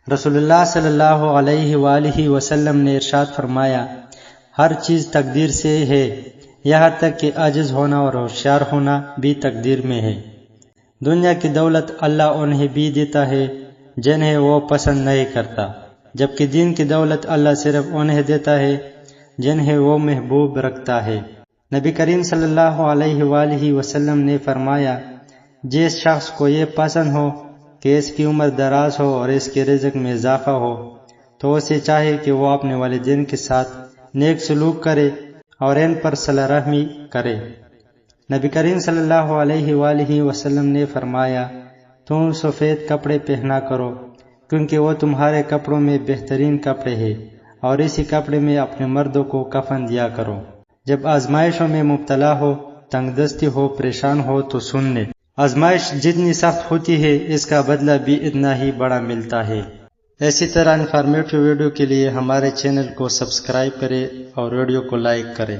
رسول اللہ صلی اللہ علیہ وآلہ وسلم نے ارشاد فرمایا، ہر چیز تقدیر سے ہے، یہاں تک کہ عاجز ہونا اور ہوشیار ہونا بھی تقدیر میں ہے۔ دنیا کی دولت اللہ انہیں بھی دیتا ہے جنہیں وہ پسند نہیں کرتا، جبکہ دین کی دولت اللہ صرف انہیں دیتا ہے جنہیں وہ محبوب رکھتا ہے۔ نبی کریم صلی اللہ علیہ وآلہ وسلم نے فرمایا، جس شخص کو یہ پسند ہو کہ اس کی عمر دراز ہو اور اس کے رزق میں اضافہ ہو، تو اسے چاہے کہ وہ اپنے والدین کے ساتھ نیک سلوک کرے اور ان پر صلہ رحمی کرے۔ نبی کریم صلی اللہ علیہ وآلہ وسلم نے فرمایا، تم سفید کپڑے پہنا کرو کیونکہ وہ تمہارے کپڑوں میں بہترین کپڑے ہیں، اور اسی کپڑے میں اپنے مردوں کو کفن دیا کرو۔ جب آزمائشوں میں مبتلا ہو، تنگ دستی ہو، پریشان ہو تو سن لے، آزمائش جتنی سخت ہوتی ہے اس کا بدلہ بھی اتنا ہی بڑا ملتا ہے۔ اسی طرح انفارمیٹو ویڈیو کے لیے ہمارے چینل کو سبسکرائب کریں اور ویڈیو کو لائک کریں۔